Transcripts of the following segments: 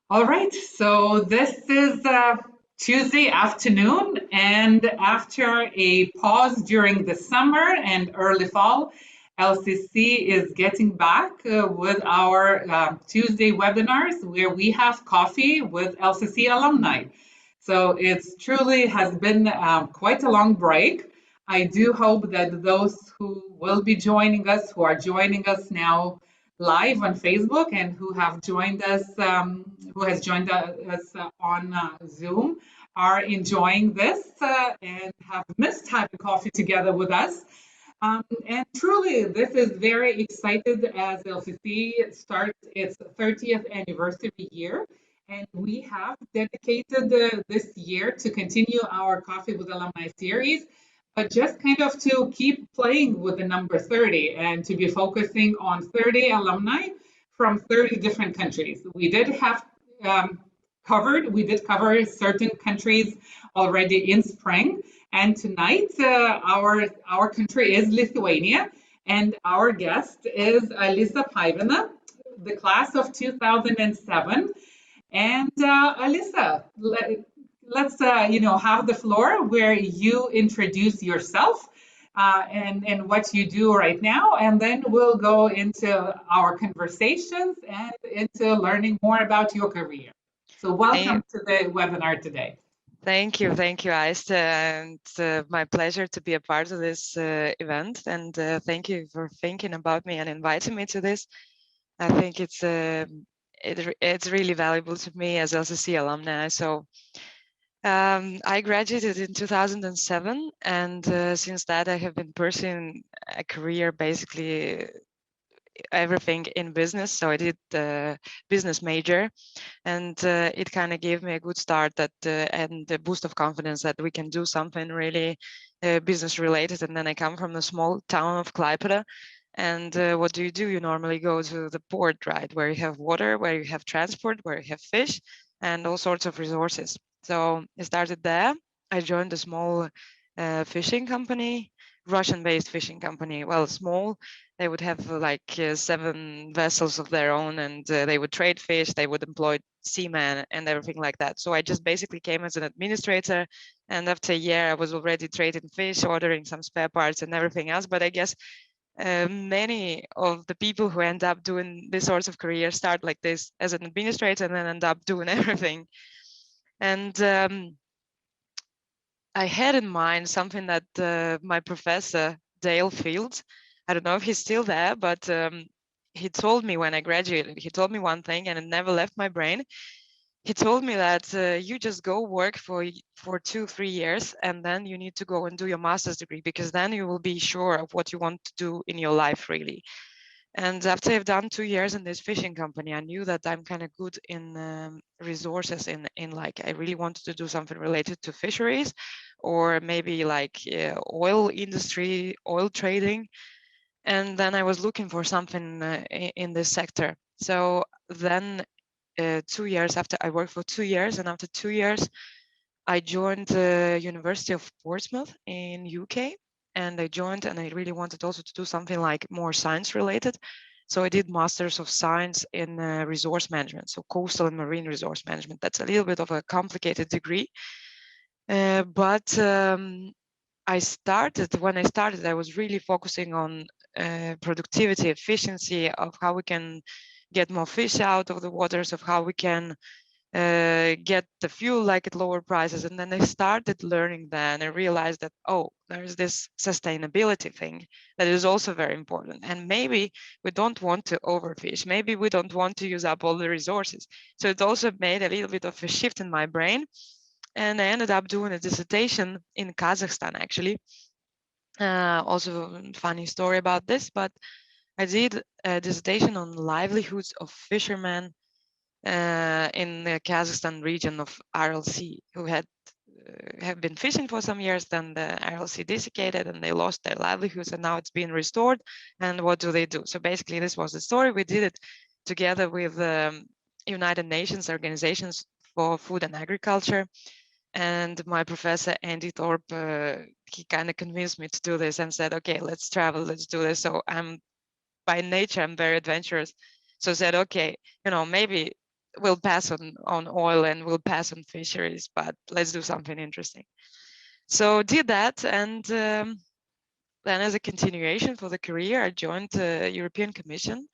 All right, so this is Tuesday afternoon, and after a pause during the summer and early fall, LCC is getting back with our Tuesday webinars where we have coffee with LCC alumni. So it's truly has been quite a long break. I do hope that those who will be joining us, who are joining us now live on Facebook and who has joined us on Zoom, are enjoying this and have missed having coffee together with us. And truly, this is very excited as LCC starts its 30th anniversary year. And we have dedicated this year to continue our Coffee with Alumni series, but just kind of to keep playing with the number 30 and to be focusing on 30 alumni from 30 different countries. Um, we did cover certain countries already in spring. And tonight, our country is Lithuania, and our guest is Alisa Paivina, the class of 2007. And Alisa, let's have the floor where you introduce yourself and what you do right now, and then we'll go into our conversations and into learning more about your career. So welcome to the webinar today. Thank you, Aiste, and my pleasure to be a part of this event. And thank you for thinking about me and inviting me to this. I think it's really valuable to me as LCC alumni. So I graduated in 2007, and since that I have been pursuing a career basically everything in business. So I did the business major, and it kind of gave me a good start and a boost of confidence that we can do something really business related. And then I come from the small town of Klaipeda. And what do? You normally go to the port, right? Where you have water, where you have transport, where you have fish and all sorts of resources. So I started there. I joined a small fishing company, Russian-based fishing company. Well, small. They would have like 7 vessels of their own, and they would trade fish. They would employ seamen and everything like that. So I just basically came as an administrator, and after a year, I was already trading fish, ordering some spare parts and everything else. But I guess many of the people who end up doing this sorts of career start like this as an administrator and then end up doing everything. And I had in mind something that my professor, Dale Fields, I don't know if he's still there, but he told me when I graduated, he told me one thing and it never left my brain. He told me that you just go work for 2-3 years and then you need to go and do your master's degree, because then you will be sure of what you want to do in your life really. And after I've done 2 years in this fishing company, I knew that I'm kind of good in resources in like, I really wanted to do something related to fisheries or maybe like oil industry, oil trading. And then I was looking for something in this sector. So then 2 years after, I worked for 2 years, and after 2 years, I joined the University of Portsmouth in UK. And I joined, and I really wanted also to do something like more science related. So I did Masters of Science in Resource Management, so coastal and marine resource management. That's a little bit of a complicated degree. But when I started, I was really focusing on productivity, efficiency, of how we can get more fish out of the waters, of how we can get the fuel like at lower prices. And then I started learning that, and I realized that, oh, there's this sustainability thing that is also very important. And maybe we don't want to overfish. Maybe we don't want to use up all the resources. So it also made a little bit of a shift in my brain. And I ended up doing a dissertation in Kazakhstan, actually. Also funny story about this, but I did a dissertation on livelihoods of fishermen in the Kazakhstan region of Aral Sea, who have been fishing for some years. Then the Aral Sea desiccated and they lost their livelihoods, and now it's being restored. And what do they do? So basically, this was the story. We did it together with United Nations organizations for food and agriculture. And my professor, Andy Thorpe, he kind of convinced me to do this and said, okay, let's travel, let's do this. So by nature, I'm very adventurous. So I said, okay, maybe we'll pass on oil and we'll pass on fisheries, but let's do something interesting. So did that, and then as a continuation for the career, I joined the European Commission,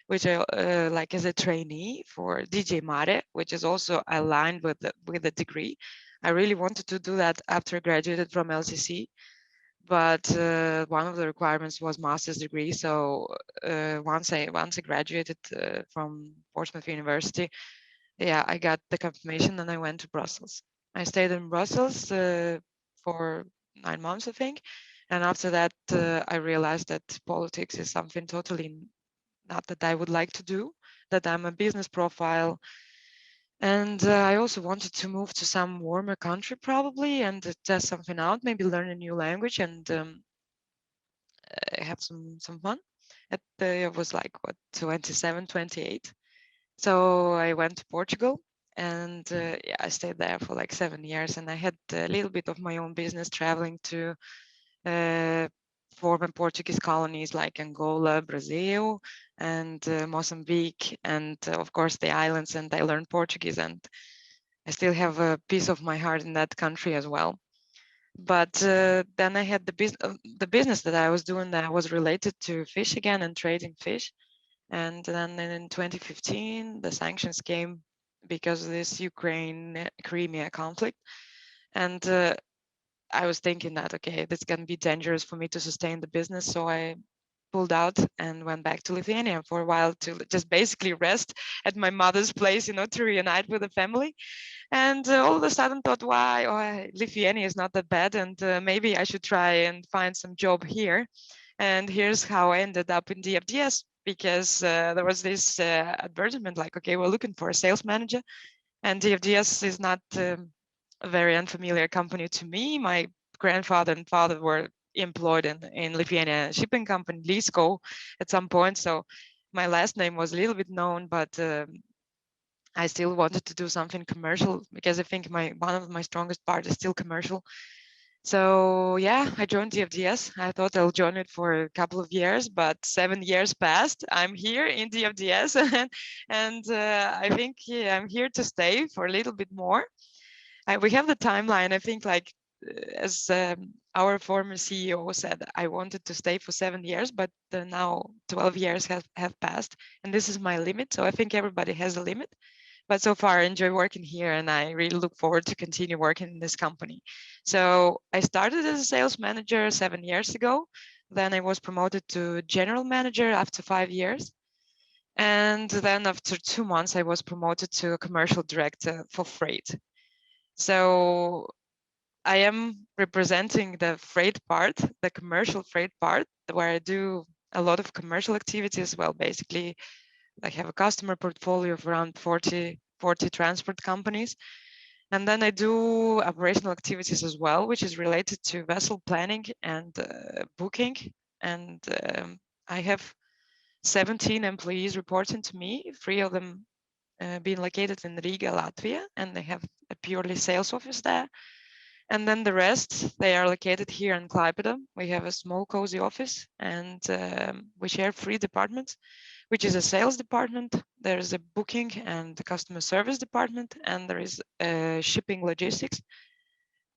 which I like as a trainee for DJ Mare, which is also aligned with the degree. I really wanted to do that after I graduated from LCC, but one of the requirements was master's degree. So once I graduated from Portsmouth University, yeah, I got the confirmation and I went to Brussels. I stayed in Brussels for 9 months, I think. And after that, I realized that politics is something totally not that I would like to do, that I'm a business profile. And I also wanted to move to some warmer country probably and test something out, maybe learn a new language and have some fun. I was like, what, 27, 28. So I went to Portugal and yeah, I stayed there for like 7 years, and I had a little bit of my own business traveling to former Portuguese colonies like Angola, Brazil, and Mozambique, and of course the islands. And I learned Portuguese, and I still have a piece of my heart in that country as well. But then I had the business that I was doing that was related to fish again and trading fish. And then in 2015, the sanctions came because of this Ukraine-Crimea conflict. And I was thinking that, okay, this can be dangerous for me to sustain the business. So I pulled out and went back to Lithuania for a while to just basically rest at my mother's place, to reunite with the family. And all of a sudden thought, why, Lithuania is not that bad. And maybe I should try and find some job here. And here's how I ended up in DFDS, because there was this advertisement like, okay, we're looking for a sales manager. And DFDS is not a very unfamiliar company to me. My grandfather and father were employed in Lithuania shipping company, Lisko, at some point. So my last name was a little bit known, but I still wanted to do something commercial because I think one of my strongest part is still commercial. So yeah, I joined DFDS. I thought I'll join it for a couple of years, but 7 years passed. I'm here in DFDS, and I think I'm here to stay for a little bit more. We have the timeline. I think like as our former CEO said, I wanted to stay for 7 years, but now 12 years have passed, and this is my limit. So I think everybody has a limit. But so far, I enjoy working here, and I really look forward to continue working in this company. So I started as a sales manager 7 years ago. Then I was promoted to general manager after 5 years. And then after 2 months, I was promoted to a commercial director for freight. So I am representing the freight part, the commercial freight part, where I do a lot of commercial activities. Well, basically, I have a customer portfolio of around 40 transport companies. And then I do operational activities as well, which is related to vessel planning and booking. And I have 17 employees reporting to me, 3 of them being located in Riga, Latvia, and they have a purely sales office there. And then the rest, they are located here in Klaipeda. We have a small, cozy office, and we share 3 departments, which is a sales department, there's a booking and the customer service department, and there is shipping logistics,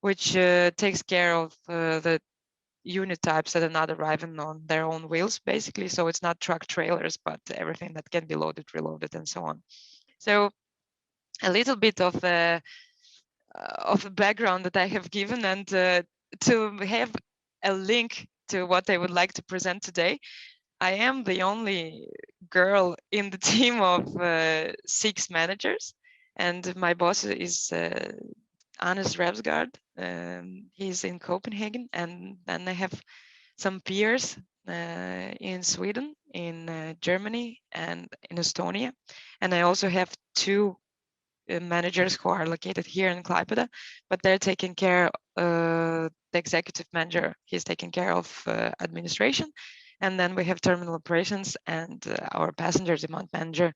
which takes care of the unit types that are not arriving on their own wheels, basically. So it's not truck trailers, but everything that can be loaded, reloaded, and so on. So a little bit of a background that I have given, and to have a link to what I would like to present today. I am the only girl in the team of 6 managers, and my boss is Anders Revsgaard. He's in Copenhagen, and then I have some peers in Sweden, in Germany, and in Estonia, and I also have 2 managers who are located here in Klaipeda, but they're taking care. The executive manager, he's taking care of administration, and then we have terminal operations, and our passenger demand manager,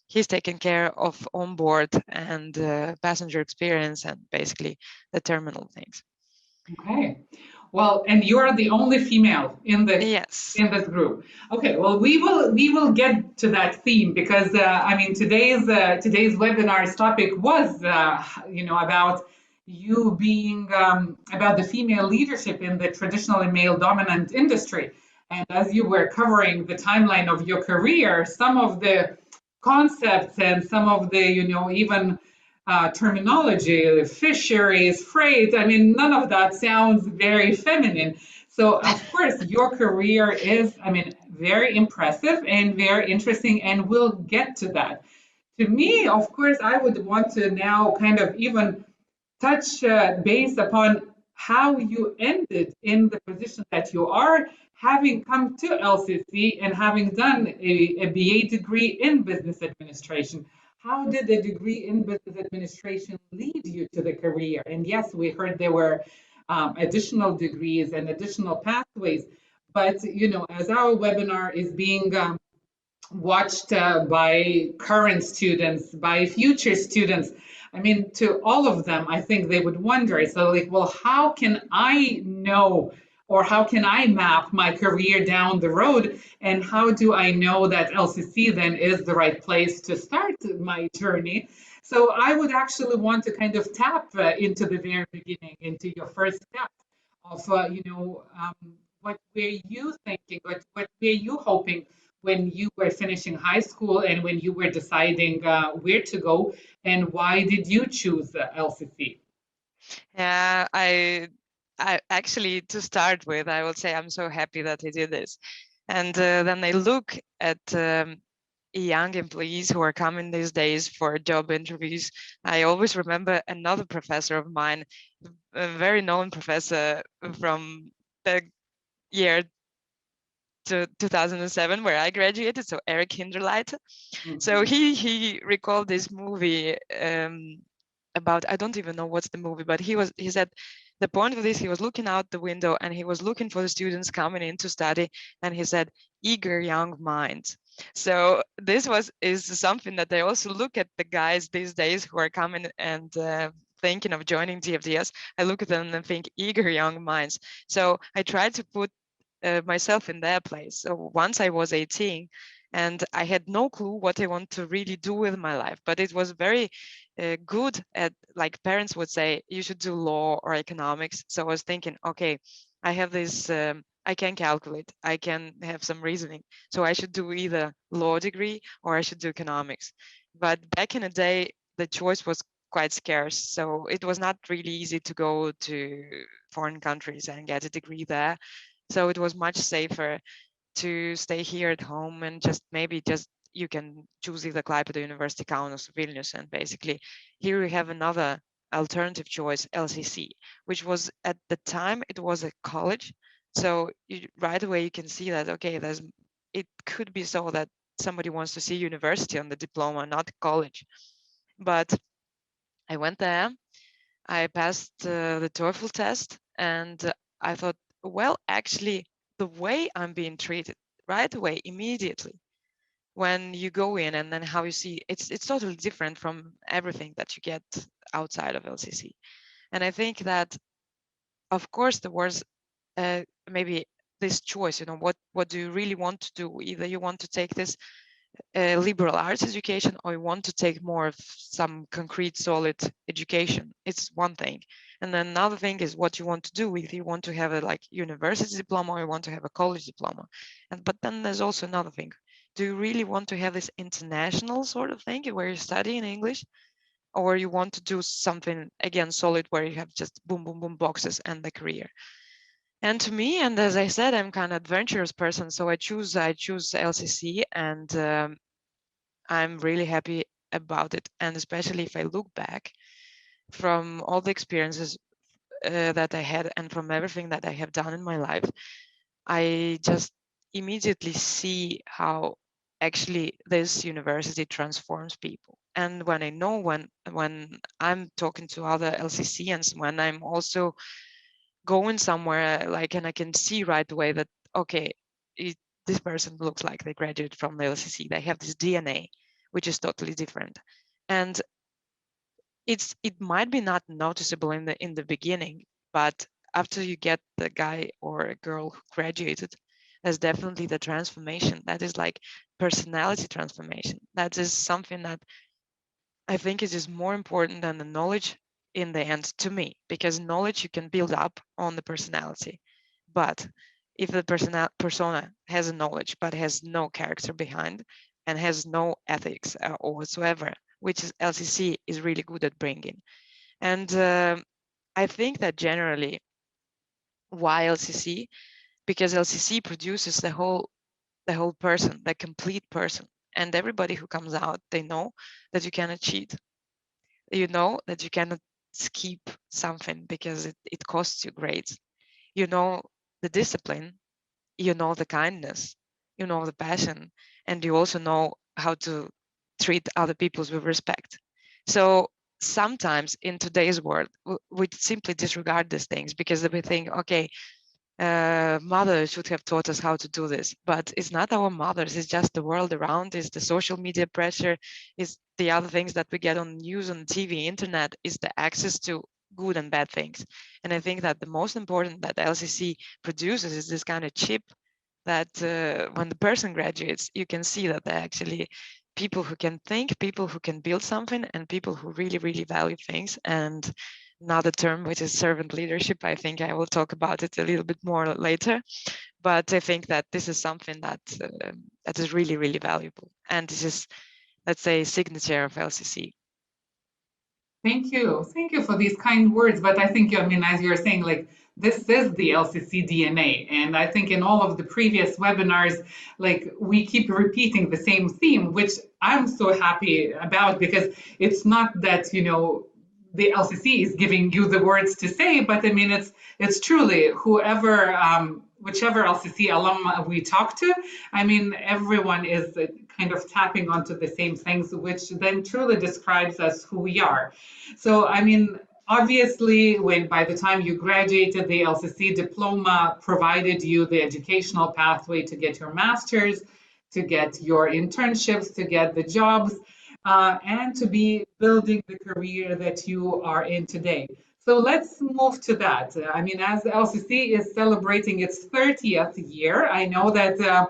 he's taking care of onboard and passenger experience and basically the terminal things. Okay. Well, and you're the only female in Yes. this group. Okay, well, we will get to that theme because I mean today's webinar's topic was about you being about the female leadership in the traditionally male dominant industry. And as you were covering the timeline of your career, some of the concepts and some of the even terminology, fisheries, freight. I mean, none of that sounds very feminine. So, of course, your career is, I mean, very impressive and very interesting, and we'll get to that. To me, of course, I would want to now kind of even touch base upon how you ended in the position that you are, having come to LCC and having done a BA degree in business administration. How did a degree in business administration lead you to the career? And yes, we heard there were additional degrees and additional pathways, but as our webinar is being watched by current students, by future students. I mean, to all of them, I think they would wonder, so like, well, how can I know or how can I map my career down the road? And how do I know that LCC then is the right place to start my journey? So I would actually want to kind of tap into the very beginning, into your first step of, what were you thinking? What were you hoping when you were finishing high school and when you were deciding where to go, and why did you choose LCC? Yeah, I actually, to start with, I would say I'm so happy that I did this. And then I look at young employees who are coming these days for job interviews. I always remember another professor of mine, a very known professor from the year to 2007 where I graduated, so Eric Hinderleiter. So he recalled this movie about, I don't even know what's the movie, but he said the point of this, he was looking out the window and he was looking for the students coming in to study, and he said, eager young minds. So this is something that I also look at the guys these days who are coming and thinking of joining DFDS. I look at them and think eager young minds. So I try to put myself in their place. So once I was 18 and I had no clue what I want to really do with my life, but it was very good at, like parents would say, you should do law or economics. So I was thinking, okay, I have this, I can calculate, I can have some reasoning. So I should do either law degree or I should do economics. But back in the day, the choice was quite scarce. So it was not really easy to go to foreign countries and get a degree there. So it was much safer to stay here at home and maybe you can choose either Klaipeda University, Kaunas, or Vilnius, and basically here we have another alternative choice, LCC, which was at the time it was a college. So right away you can see that okay, it could be so that somebody wants to see university on the diploma, not college. But I went there, I passed the TOEFL test, and I thought, well, actually, the way I'm being treated right away, immediately, when you go in and then how you see, it's totally different from everything that you get outside of LCC. And I think that, of course, there was maybe this choice, what do you really want to do? Either you want to take this liberal arts education or you want to take more of some concrete solid education, it's one thing. And then another thing is what you want to do, if you want to have a like university diploma or you want to have a college diploma. But then there's also another thing, do you really want to have this international sort of thing where you study in English, or you want to do something again solid where you have just boom boom boom boxes and the career? And to me, and as I said, I'm kind of adventurous person, so I choose LCC, and I'm really happy about it. And especially if I look back from all the experiences that I had and from everything that I have done in my life, I just immediately see how actually this university transforms people. And when I know when I'm talking to other LCCians, when I'm also going somewhere like, and I can see right away that okay, this person looks like they graduated from the LCC. They have this DNA, which is totally different, and it might be not noticeable in the beginning, but after you get the guy or a girl who graduated, that's definitely the transformation. That is like personality transformation. That is something that I think it is more important than the knowledge in the end to me, because knowledge you can build up on the personality. But if the persona has a knowledge but has no character behind and has no ethics or whatsoever, which is LCC is really good at bringing. And I think that generally, why LCC? Because LCC produces the whole person, the complete person. And everybody who comes out, they know that you cannot cheat. You know that you cannot skip something because it costs you grades. You know the discipline, you know the kindness, you know the passion, and you also know how to treat other people with respect. So sometimes in today's world, we simply disregard these things because we think, okay, mothers should have taught us how to do this, but it's not our mothers, it's just the world around, it's the social media pressure, it's the other things that we get on news, on TV, internet, is the access to good and bad things. And I think that the most important that LCC produces is this kind of chip that when the person graduates, you can see that they're actually people who can think, people who can build something, and people who really, really value things. And another term, which is servant leadership. I think I will talk about it a little bit more later. But I think that this is something that that is really, really valuable. And this is, let's say, signature of LCC. Thank you. Thank you for these kind words. But I think, I mean, as you're saying, like, this is the LCC DNA. And I think in all of the previous webinars, like, we keep repeating the same theme, which I'm so happy about, because it's not that, the LCC is giving you the words to say, but I mean, it's truly whoever, whichever LCC alum we talk to, I mean, everyone is kind of tapping onto the same things, which then truly describes us who we are. So, I mean, obviously, when by the time you graduated, the LCC diploma provided you the educational pathway to get your master's, to get your internships, to get the jobs, and to be building the career that you are in today. So let's move to that. I mean, as the LCC is celebrating its 30th year, I know that the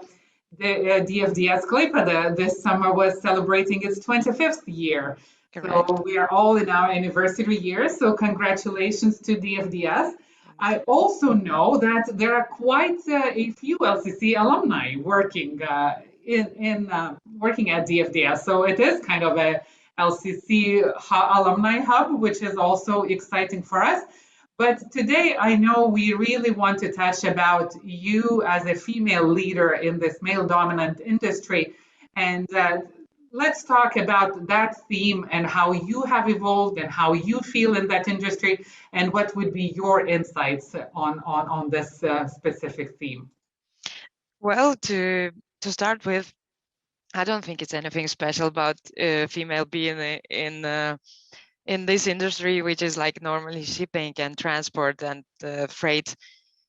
DFDS Klaipeda this summer was celebrating its 25th year. Correct. So we are all in our anniversary year. So congratulations to DFDS. Thank I you. also know that there are quite a few LCC alumni working working at DFDS. So it is kind of a LCC alumni hub, which is also exciting for us. But today, I know we really want to touch about you as a female leader in this male-dominant industry, and let's talk about that theme and how you have evolved and how you feel in that industry, and what would be your insights on this specific theme. Well, to start with, I don't think it's anything special about female being in this industry, which is like normally shipping and transport and freight.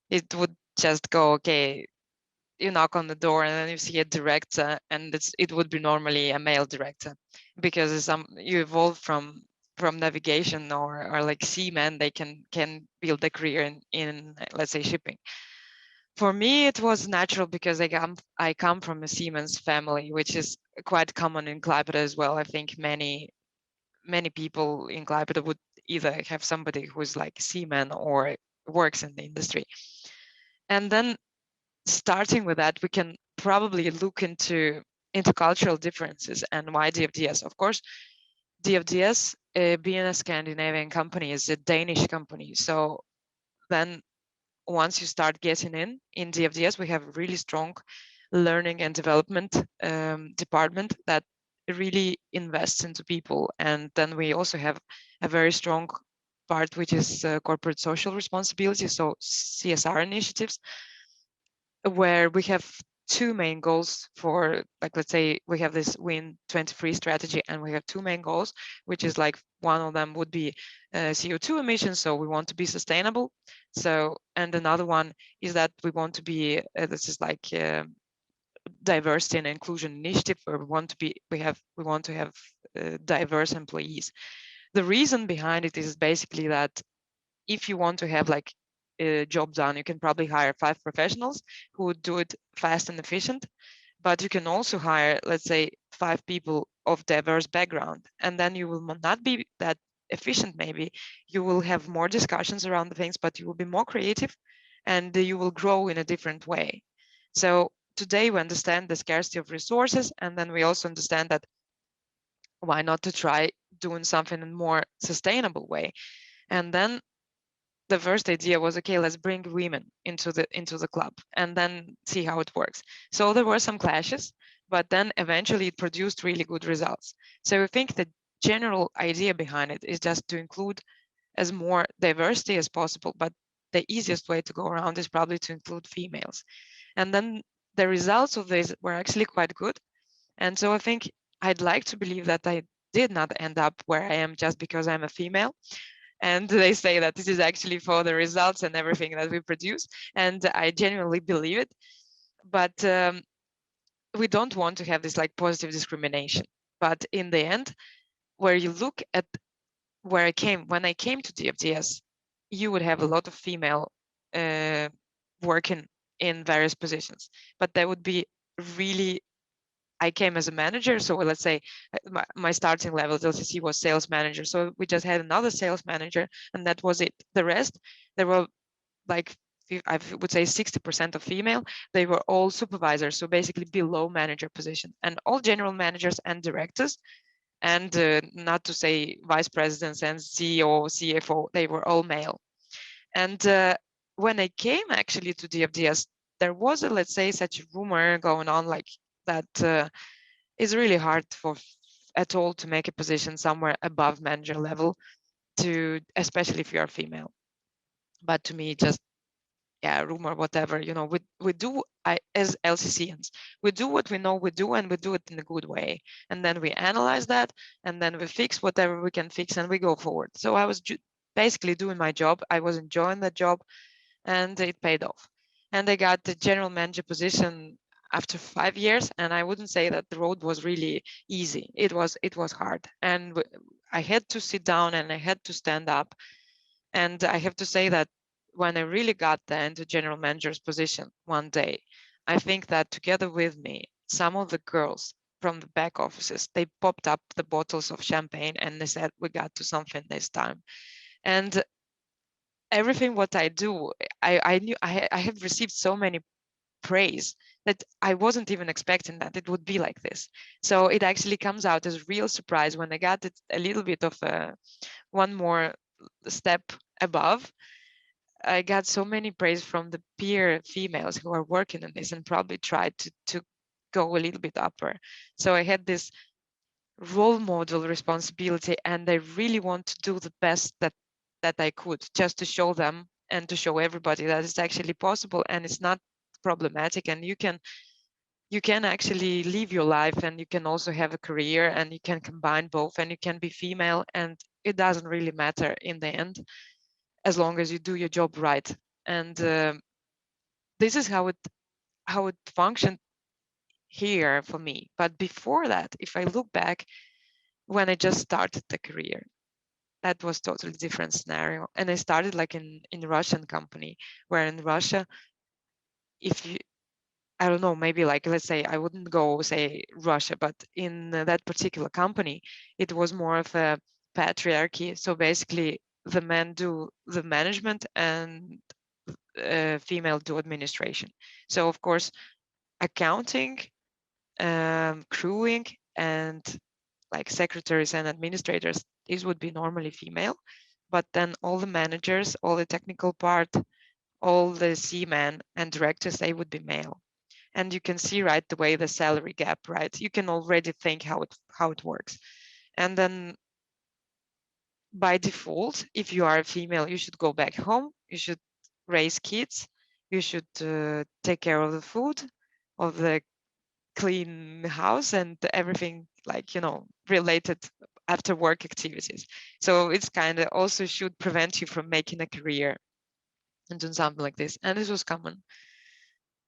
It would just go, okay, you knock on the door and then you see a director, and it would be normally a male director, because you evolve from navigation or like seamen, they can build a career in let's say shipping. For me, it was natural because I come from a Siemens family, which is quite common in Klaipeda as well. I think many people in Klaipeda would either have somebody who's like a seaman or works in the industry. And then starting with that, we can probably look into cultural differences and why DFDS. Of course, DFDS, being a Scandinavian company, is a Danish company. So then once you start getting in DFDS, we have a really strong learning and development department that really invests into people. And then we also have a very strong part, which is corporate social responsibility, so CSR initiatives, where we have two main goals for, like, let's say we have this Win 23 strategy, and we have two main goals, which is like one of them would be CO2 emissions, so we want to be sustainable. So, and another one is that we want to be this is like diversity and inclusion initiative, where we want to have diverse employees. The reason behind it is basically that if you want to have like job done. You can probably hire 5 professionals who would do it fast and efficient, but you can also hire, let's say, 5 people of diverse background, and then you will not be that efficient. Maybe you will have more discussions around the things, but you will be more creative and you will grow in a different way. So today we understand the scarcity of resources, and then we also understand that why not to try doing something in a more sustainable way. And then the first idea was, okay, let's bring women into the club and then see how it works. So there were some clashes, but then eventually it produced really good results. So I think the general idea behind it is just to include as more diversity as possible, but the easiest way to go around is probably to include females. And then the results of this were actually quite good. And so I think I'd like to believe that I did not end up where I am just because I'm a female. And they say that this is actually for the results and everything that we produce. And I genuinely believe it. But we don't want to have this like positive discrimination. But in the end, where you look at where I came, when I came to DFDS, you would have a lot of female working in various positions, but that would be really, I came as a manager. So let's say my starting level at LCC was sales manager. So we just had another sales manager and that was it. The rest, there were like, I would say 60% of female. They were all supervisors. So basically below manager position, and all general managers and directors, and not to say vice presidents and CEO, CFO, they were all male. And when I came actually to DFDS, there was a, let's say, such a rumor going on like that it's really hard for at all to make a position somewhere above manager level, to especially if you're female. But to me, just yeah, rumor, whatever, you know, we do, as LCCians, we do what we know we do, and we do it in a good way, and then we analyze that, and then we fix whatever we can fix, and we go forward. So I was basically doing my job. I was enjoying the job, and it paid off. And I got the general manager position after 5 years, and I wouldn't say that the road was really easy. It was hard, and I had to sit down and I had to stand up. And I have to say that when I really got there into general manager's position one day, I think that together with me, some of the girls from the back offices, they popped up the bottles of champagne and they said, we got to something this time. And everything what I do, I knew I have received so many praise that I wasn't even expecting that it would be like this. So it actually comes out as a real surprise when I got it a little bit of one more step above. I got so many praise from the peer females who are working on this and probably tried to go a little bit upper. So I had this role model responsibility, and I really want to do the best that I could, just to show them and to show everybody that it's actually possible and it's not problematic, and you can actually live your life, and you can also have a career, and you can combine both, and you can be female, and it doesn't really matter in the end, as long as you do your job right. And this is how it functioned here for me. But before that, if I look back, when I just started the career, that was totally different scenario. And I started like in Russian company, where in Russia, if you, I don't know, maybe like, let's say, I wouldn't go say Russia, but in that particular company, it was more of a patriarchy. So basically, the men do the management and female do administration. So of course, accounting, crewing, and like secretaries and administrators, these would be normally female. But then all the managers, all the technical part, all the seamen and directors, they would be male. And you can see right the way the salary gap, right? You can already think how it works. And then by default, if you are a female, you should go back home, you should raise kids, you should take care of the food, of the clean house, and everything, like, you know, related after work activities. So it's kind of also should prevent you from making a career and doing something like this. And this was common.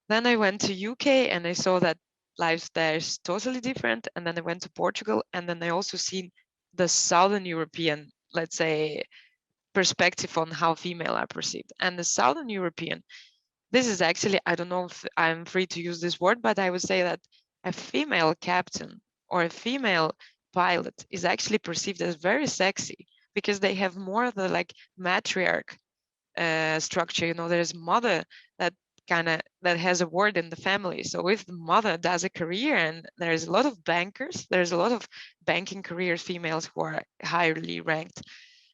Then I went to UK and I saw that life there is totally different. And then I went to Portugal, and then I also seen the Southern European, let's say, perspective on how female are perceived. And the Southern European, this is actually, I don't know if I'm free to use this word, but I would say that a female captain or a female pilot is actually perceived as very sexy because they have more of the like matriarch structure. You know, there's mother that that has a word in the family. So if the mother does a career, and there's a lot of bankers, there's a lot of banking careers, females who are highly ranked.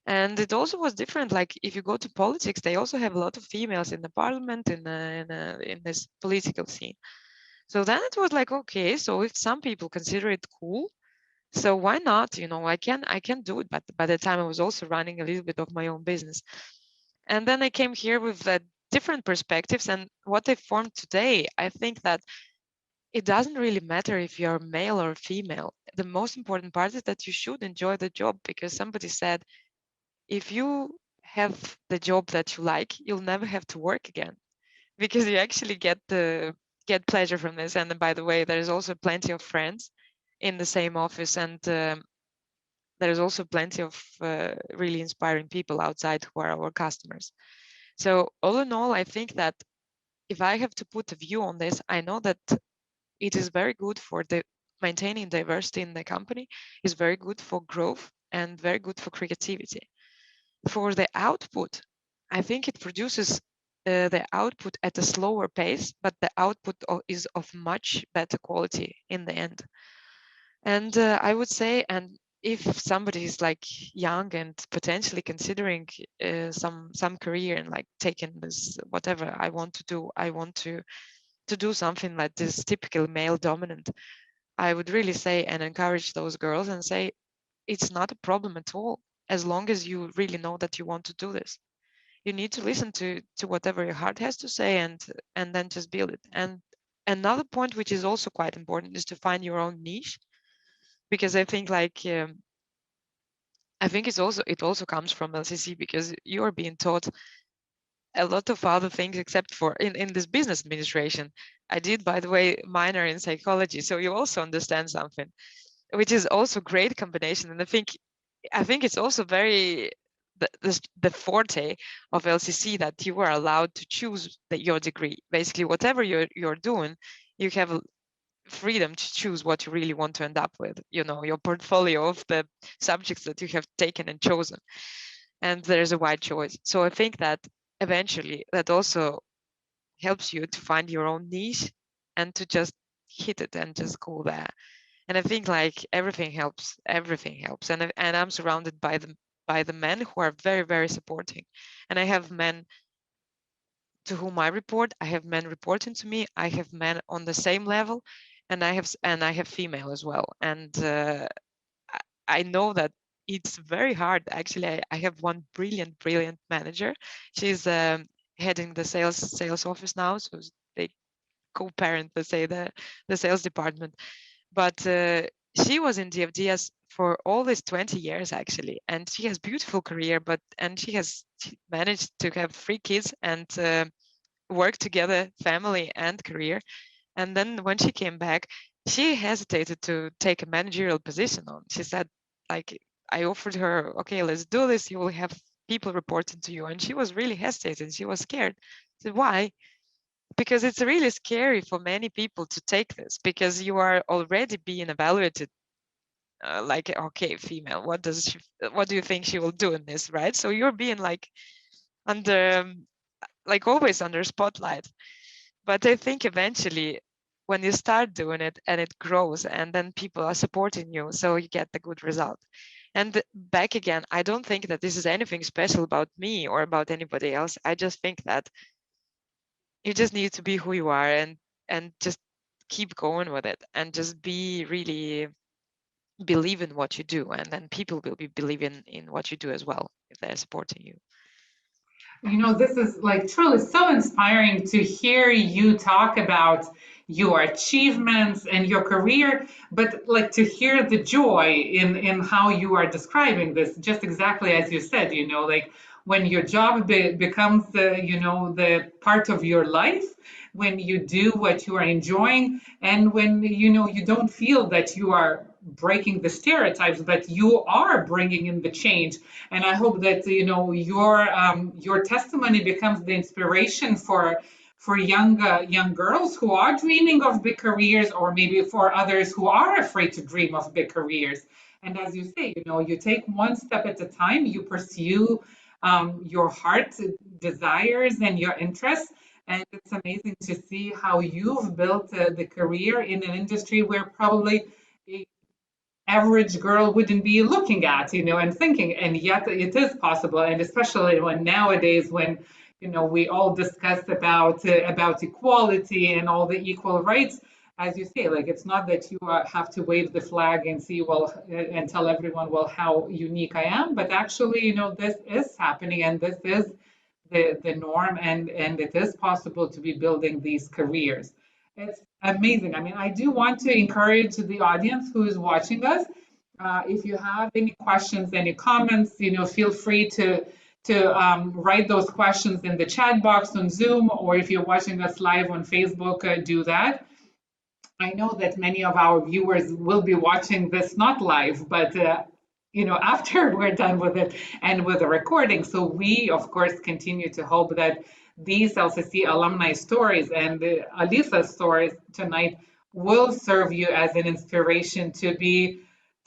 And it also was different. Like if you go to politics, they also have a lot of females in the parliament, in this political scene. So then it was like, okay, so if some people consider it cool, so why not? You know, I can do it. But by the time I was also running a little bit of my own business, and then I came here with different perspectives. And what I formed today, I think that it doesn't really matter if you're male or female. The most important part is that you should enjoy the job, because somebody said, if you have the job that you like, you'll never have to work again, because you actually get pleasure from this. And by the way, there's also plenty of friends in the same office, and there's also plenty of really inspiring people outside who are our customers. So all in all, I think that if I have to put a view on this, I know that it is very good for the maintaining diversity in the company, is very good for growth, and very good for creativity. For the output, I think it produces the output at a slower pace, but the output is of much better quality in the end. And I would say, and if somebody is like young and potentially considering some career and like taking this, whatever I want to do, I want to do something like this typical male dominant, I would really say and encourage those girls and say, it's not a problem at all, as long as you really know that you want to do this. You need to listen to whatever your heart has to say, and then just build it. And another point which is also quite important is to find your own niche, because I think like I think it also comes from LCC, because you are being taught a lot of other things except for in this business administration. I did, by the way, minor in psychology, so you also understand something, which is also great combination. And I think it's also very the forte of LCC, that you are allowed to choose your degree. Basically, whatever you're doing, you have freedom to choose what you really want to end up with. You know, your portfolio of the subjects that you have taken and chosen, and there's a wide choice. So I think that eventually that also helps you to find your own niche and to just hit it and just go there. And I think like everything helps. And I'm surrounded by the men who are very, very supporting. And I have men to whom I report, I have men reporting to me, I have men on the same level, and I have female as well. And I know that it's very hard. Actually, I have one brilliant manager. She's heading the sales office now, so they co-parent, let's say, the sales department. But she was in DFDS for all these 20 years actually, and she has beautiful career. And she managed to have 3 kids and work together, family and career. And then when she came back, she hesitated to take a managerial position on. She said, like, I offered her, okay, let's do this. You will have people reporting to you. And she was really hesitating. She was scared. I said, why? Because it's really scary for many people to take this, because you are already being evaluated like, okay, female, what do you think she will do in this, right? So you're being like under like always under spotlight. But I think eventually when you start doing it and it grows, and then people are supporting you, so you get the good result. And back again, I don't think that this is anything special about me or about anybody else. I just think that you just need to be who you are, and just keep going with it, and just be really believe in what you do, and then people will be believing in what you do as well if they're supporting you. You know, this is like truly so inspiring to hear you talk about your achievements and your career, but like to hear the joy in how you are describing this, just exactly as you said, you know, like when your job becomes the, you know, the part of your life, when you do what you are enjoying, and when, you know, you don't feel that you are breaking the stereotypes, but you are bringing in the change. And I hope that your testimony becomes the inspiration for young girls who are dreaming of big careers, or maybe for others who are afraid to dream of big careers. And as you say, you take one step at a time, you pursue your heart desires and your interests. And it's amazing to see how you've built the career in an industry where probably the average girl wouldn't be looking at, and thinking. And yet it is possible. And especially when nowadays, when we all discuss about equality and all the equal rights, as you say, like it's not that you have to wave the flag and see, well, and tell everyone, well, how unique I am, but actually, this is happening, and this is the norm, and it is possible to be building these careers. It's amazing. I mean, I do want to encourage the audience who is watching us. If you have any questions, any comments, feel free to write those questions in the chat box on Zoom, or if you're watching us live on Facebook, do that. I know that many of our viewers will be watching this not live, but after we're done with it and with the recording. So we, of course, continue to hope that these LCC alumni stories and Alisa's stories tonight will serve you as an inspiration to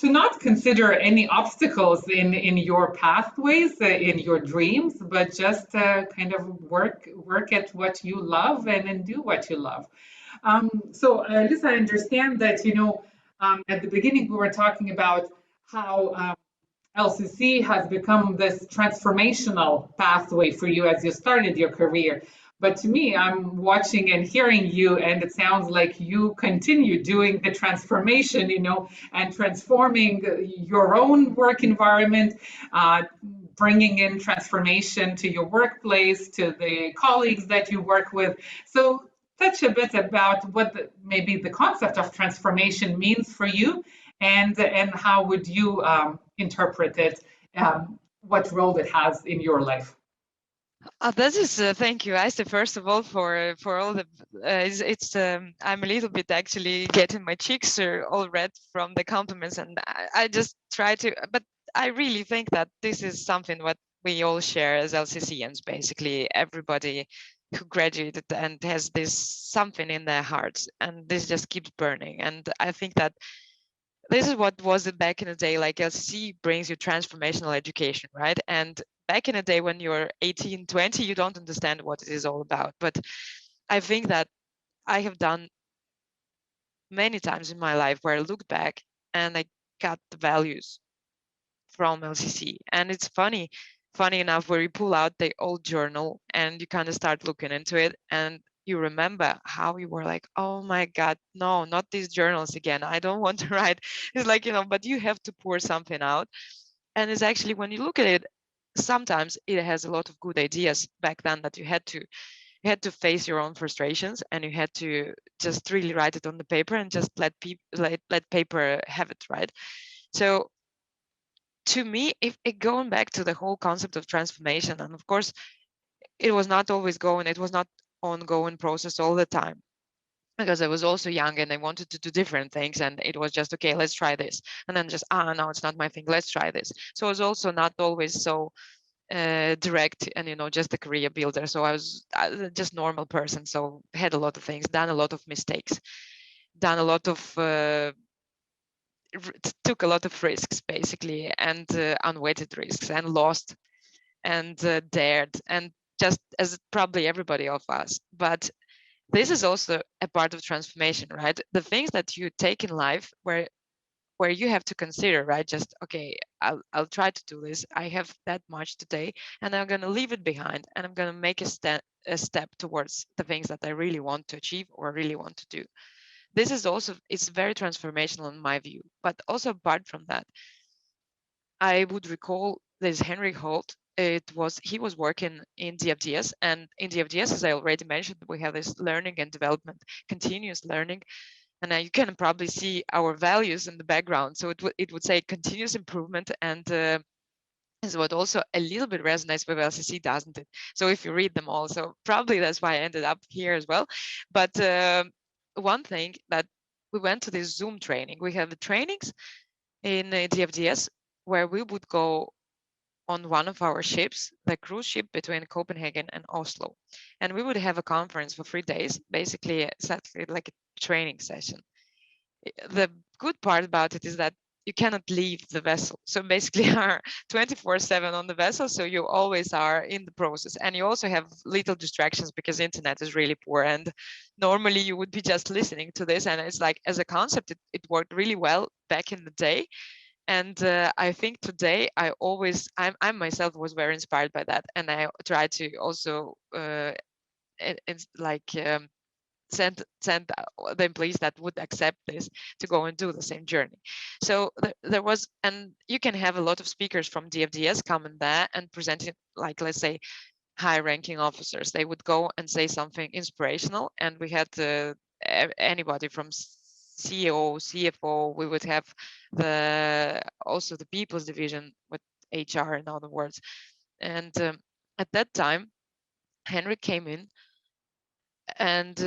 not consider any obstacles in your pathways, in your dreams, but just kind of work at what you love and do what you love. So, Lisa, I understand that, at the beginning we were talking about how LCC has become this transformational pathway for you as you started your career. But to me, I'm watching and hearing you, and it sounds like you continue doing the transformation, and transforming your own work environment, bringing in transformation to your workplace, to the colleagues that you work with. So touch a bit about what maybe the concept of transformation means for you, and how would you interpret it, what role it has in your life. This is thank you, Asa. First of all, for all the it's I'm a little bit actually getting my cheeks all red from the compliments, and I just try to. But I really think that this is something what we all share as LCCians. Basically, everybody who graduated and has this something in their hearts, and this just keeps burning. And I think that this is what was it back in the day. Like LCC brings you transformational education, right? And back in the day when you're 18, 20, you don't understand what it is all about. But I think that I have done many times in my life where I look back and I got the values from LCC. And it's funny enough, where you pull out the old journal and you kind of start looking into it, and you remember how you were like, oh my God, no, not these journals again. I don't want to write. It's like, but you have to pour something out. And it's actually, when you look at it, sometimes it has a lot of good ideas back then that you had to face your own frustrations, and you had to just really write it on the paper and just let paper have it, right? So to me, if it going back to the whole concept of transformation, and of course it was not ongoing process all the time, because I was also young and I wanted to do different things, and it was just, okay, let's try this, and then just, no, it's not my thing, let's try this. So I was also not always so direct and just a career builder. So I was just normal person, so had a lot of things, done a lot of mistakes, done a lot of took a lot of risks basically, and unweighted risks, and lost, and dared, and just as probably everybody of us. But this is also a part of transformation, right? The things that you take in life where you have to consider, right? Just, okay, I'll try to do this. I have that much today, and I'm going to leave it behind, and I'm going to make a step towards the things that I really want to achieve or really want to do. This is also, it's very transformational in my view. But also apart from that, I would recall this Henry Holt. He was working in DFDS, and in DFDS, as I already mentioned, we have this learning and development, continuous learning, and you can probably see our values in the background. So it would say continuous improvement, and is what also a little bit resonates with LCC, doesn't it? So if you read them all, so probably that's why I ended up here as well. But one thing that we went to this Zoom training. We have the trainings in DFDS where we would go on one of our ships, the cruise ship between Copenhagen and Oslo. And we would have a conference for 3 days, basically exactly like a training session. The good part about it is that you cannot leave the vessel. So basically are 24/7 on the vessel. So you always are in the process. And you also have little distractions because internet is really poor. And normally you would be just listening to this. And it's like, as a concept, it worked really well back in the day. And I think today I myself was very inspired by that. And I try to also like send the employees that would accept this to go and do the same journey. So there was, and you can have a lot of speakers from DFDS coming there and presenting, like, let's say, high ranking officers. They would go and say something inspirational, and we had anybody from CEO, CFO. We would have also the people's division with HR, in other words. And at that time, Henrik came in, and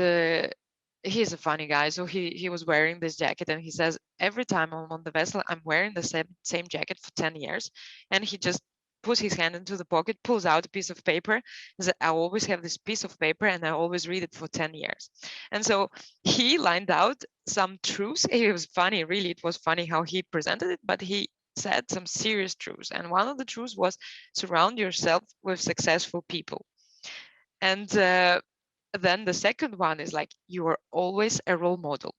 he's a funny guy. So he was wearing this jacket, and he says, every time I'm on the vessel, I'm wearing the same jacket for 10 years. And he just puts his hand into the pocket, pulls out a piece of paper. He said, I always have this piece of paper, and I always read it for 10 years. And so he lined out some truths. It was funny, really. It was funny how he presented it, but he said some serious truths. And one of the truths was, surround yourself with successful people. And then the second one is like, you are always a role model.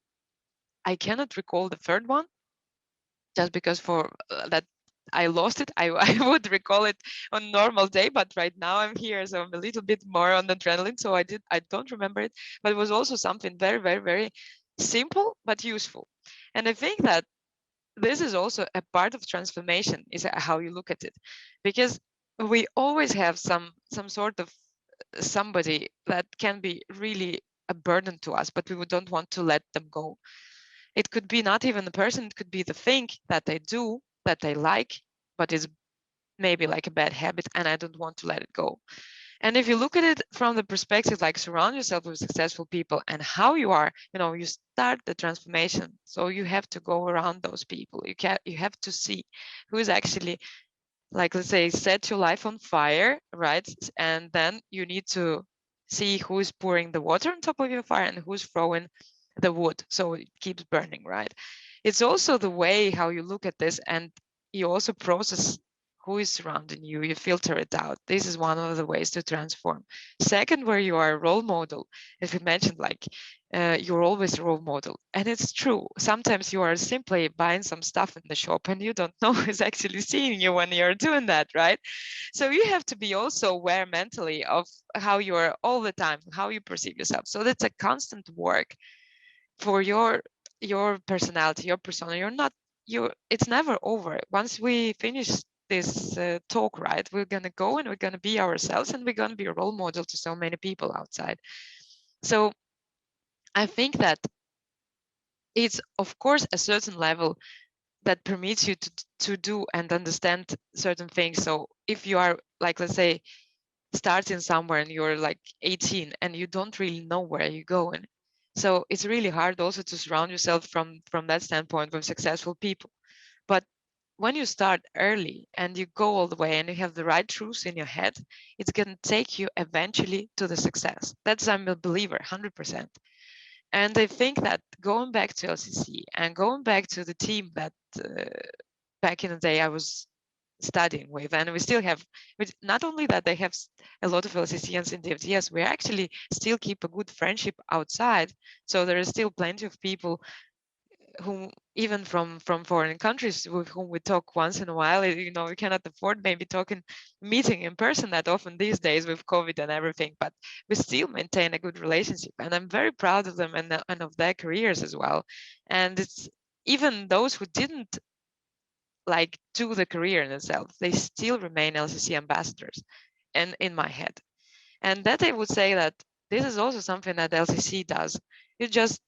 I cannot recall the third one, just because for that I lost it. I would recall it on normal day, but right now I'm here, so I'm a little bit more on adrenaline. So I don't remember it, but it was also something very, very, very simple but useful. And I think that this is also a part of transformation, is how you look at it, because we always have some sort of somebody that can be really a burden to us, but we don't want to let them go. It could be not even the person, it could be the thing that they do that they like, but is maybe like a bad habit, and I don't want to let it go. And if you look at it from the perspective, like, surround yourself with successful people, and how you are, you start the transformation. So you have to go around those people. You have to see who is actually, like, let's say, set your life on fire, right? And then you need to see who is pouring the water on top of your fire and who's throwing the wood so it keeps burning, right? It's also the way how you look at this, and you also process who is surrounding you. You filter it out. This is one of the ways to transform. Second, where you are a role model, as we mentioned, like, you're always a role model. And it's true. Sometimes you are simply buying some stuff in the shop and you don't know who's actually seeing you when you're doing that, right? So you have to be also aware mentally of how you're all the time, how you perceive yourself. So that's a constant work for your personality, your persona. It's never over. Once we finish this talk, right, we're going to go and we're going to be ourselves, and we're going to be a role model to so many people outside. So I think that it's, of course, a certain level that permits you to do and understand certain things. So if you are, like, let's say, starting somewhere and you're like 18 and you don't really know where you're going, so it's really hard also to surround yourself from that standpoint with successful people. But when you start early and you go all the way and you have the right truths in your head, it's going to take you eventually to the success. That's, I'm a believer, 100%. And I think that going back to LCC and going back to the team that back in the day I was studying with, and we still have, not only that they have a lot of LCCians in the FDS, we actually still keep a good friendship outside. So there is still plenty of people who, even from foreign countries, with whom we talk once in a while. We cannot afford maybe meeting in person that often these days with COVID and everything, but we still maintain a good relationship, and I'm very proud of them and of their careers as well. And it's even those who didn't like do the career in itself, they still remain LCC ambassadors, and in my head. And that, I would say that this is also something that LCC does. It just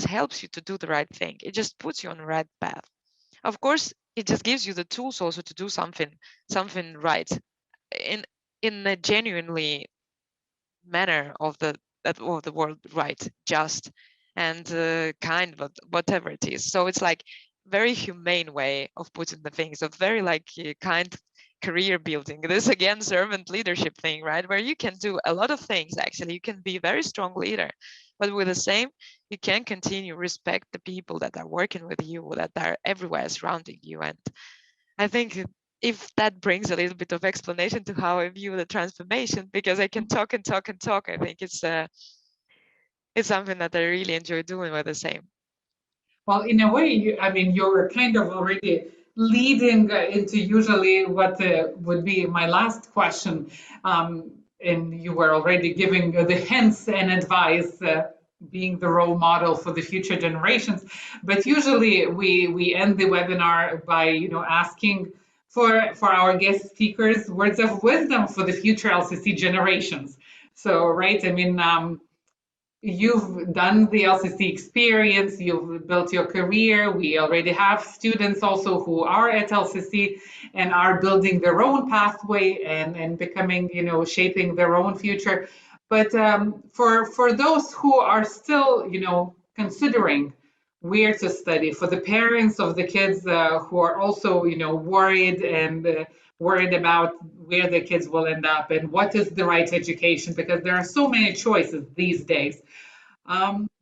helps you to do the right thing. It just puts you on the right path. Of course, it just gives you the tools also to do something right in a genuinely manner of the world, right, just. and kind, but whatever it is. So it's like very humane way of putting the things, of very like kind career building. This again servant leadership thing, right? Where you can do a lot of things. Actually, you can be a very strong leader, but with the same, you can continue respect the people that are working with you, that are everywhere surrounding you. And I think if that brings a little bit of explanation to how I view the transformation, because I can talk and talk and talk. I think it's something that I really enjoy doing with the same. Well, in a way, I mean, you're kind of already leading into usually what would be my last question. And you were already giving the hints and advice, being the role model for the future generations. But usually we end the webinar by, asking for our guest speakers words of wisdom for the future LCC generations. So, right, I mean, you've done the LCC experience, you've built your career. We already have students also who are at LCC and are building their own pathway and becoming, shaping their own future. But for those who are still, considering where to study, for the parents of the kids who are also, worried and worried about where the kids will end up and what is the right education, because there are so many choices these days.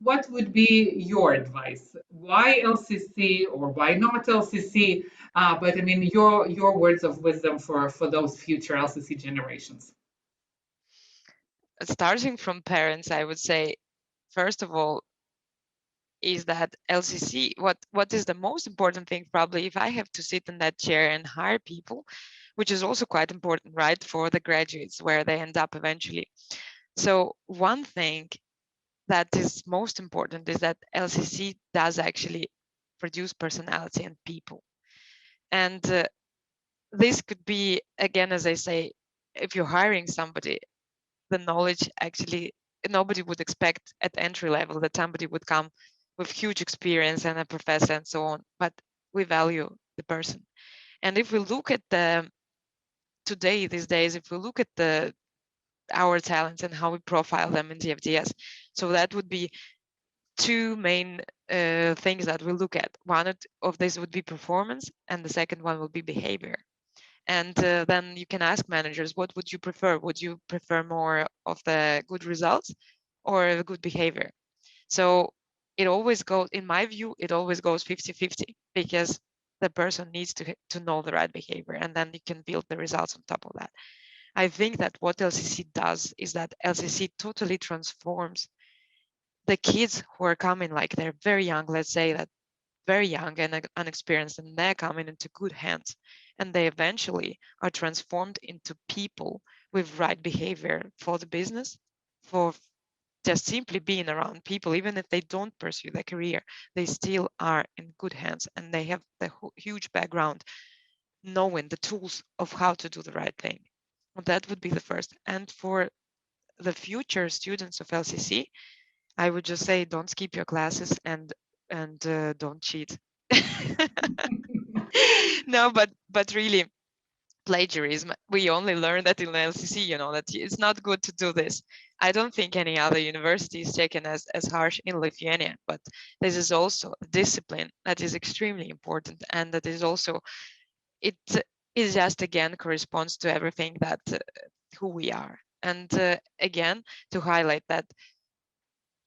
What would be your advice? Why LCC or why not LCC? But I mean, your words of wisdom for those future LCC generations. Starting from parents, I would say, first of all, is that LCC, what is the most important thing, probably, if I have to sit in that chair and hire people, which is also quite important, right, for the graduates, where they end up eventually. So one thing that is most important is that LCC does actually produce personality and people. And this could be, again, as I say, if you're hiring somebody, the knowledge actually, nobody would expect at entry level that somebody would come with huge experience and a professor and so on, but we value the person. And if we look at these days, if we look at our talents and how we profile them in DFDS, so that would be two main things that we look at. One of this would be performance, and the second one will be behavior. And then you can ask managers, what would you prefer? Would you prefer more of the good results or the good behavior? So it always goes, in my view, it always goes 50-50, because the person needs to know the right behavior, and then you can build the results on top of that. I think that what LCC does is that LCC totally transforms the kids who are coming, like they're very young, let's say that very young and unexperienced, and they're coming into good hands, and they eventually are transformed into people with right behavior for the business, for just simply being around people. Even if they don't pursue their career, they still are in good hands, and they have the huge background knowing the tools of how to do the right thing. That would be the first. And for the future students of LCC, I would just say, don't skip your classes, and don't cheat. No, but really, plagiarism, we only learn that in LCC, that it's not good to do this. I don't think any other university is taken as harsh in Lithuania, but this is also a discipline that is extremely important, and that is also, it is just, again, corresponds to everything that who we are. And again, to highlight that,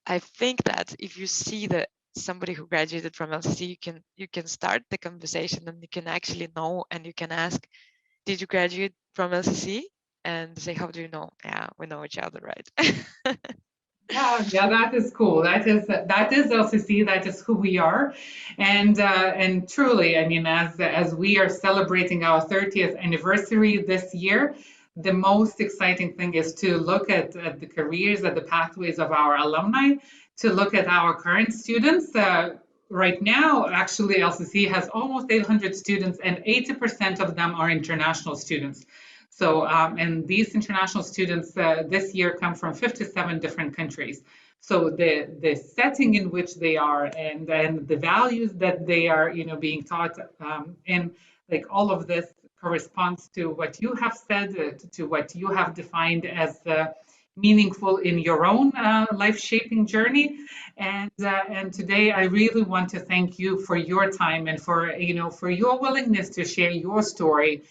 I think that if you see that somebody who graduated from LCC, you can start the conversation, and you can actually know, and you can ask, did you graduate from LCC? And say, how do you know? Yeah, we know each other, right? Yeah, that is cool. That is LCC. That is who we are, and truly, I mean, as we are celebrating our 30th anniversary this year, the most exciting thing is to look at the careers, at the pathways of our alumni, to look at our current students. Right now, actually, LCC has almost 800 students, and 80% of them are international students. So, and these international students this year come from 57 different countries. So the setting in which they are, and the values that they are, being taught, and like all of this corresponds to what you have said, to what you have defined as meaningful in your own life-shaping journey. And today, I really want to thank you for your time and for your willingness to share your story,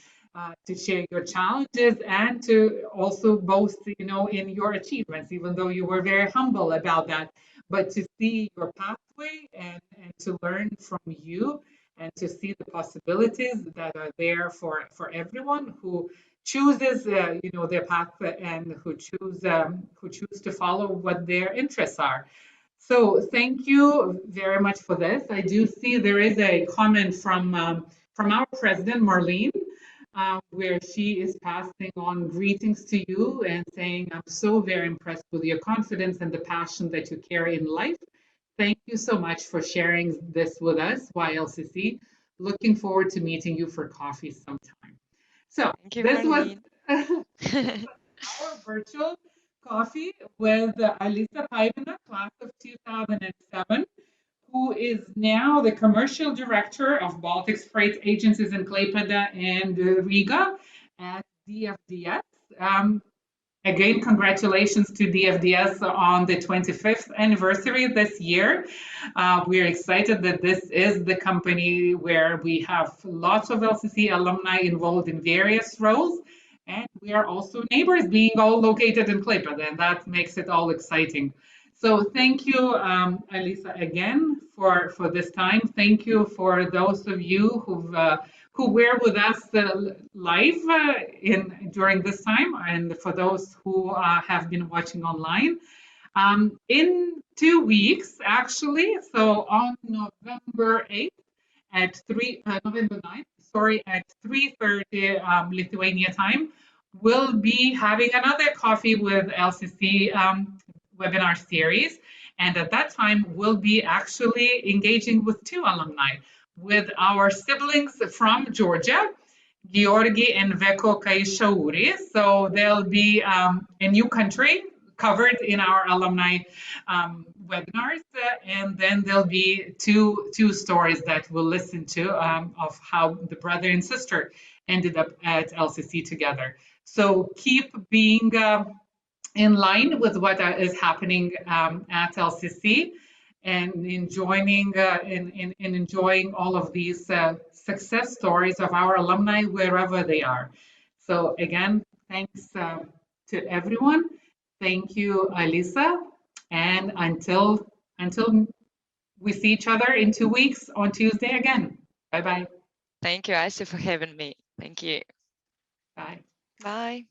to share your challenges, and to also boast, in your achievements, even though you were very humble about that. But to see your pathway and to learn from you and to see the possibilities that are there for everyone who chooses their path and who choose to follow what their interests are. So thank you very much for this. I do see there is a comment from our president Marlene, where she is passing on greetings to you and saying, I'm so very impressed with your confidence and the passion that you carry in life. Thank you so much for sharing this with us, YLCC. Looking forward to meeting you for coffee sometime. So Thank you, this was Marlene. our virtual coffee with Alisa Paivina, class of 2007, who is now the commercial director of Baltic's freight agencies in Klaipeda and Riga at DFDS. Again, congratulations to DFDS on the 25th anniversary this year. We're excited that this is the company where we have lots of LCC alumni involved in various roles. And we are also neighbors, being all located in Klaipeda, and that makes it all exciting. So thank you, Alisa, again for this time. Thank you for those of you who were with us live during this time, and for those who have been watching online. In 2 weeks, actually, so on November 8th November 9th, sorry, at 3:30 Lithuania time, we'll be having another Coffee with LCC webinar series. And at that time, we'll be actually engaging with two alumni, with our siblings from Georgia, Georgi and Veko Kaishauri. So there'll be a new country covered in our alumni webinars, and then there'll be two stories that we'll listen to of how the brother and sister ended up at LCC together. So keep being in line with what is happening at LCC and enjoying all of these success stories of our alumni wherever they are. So again, thanks to everyone. Thank you, Alisa. And until we see each other in 2 weeks on Tuesday again. Bye-bye. Thank you, Ася, for having me. Thank you. Bye. Bye.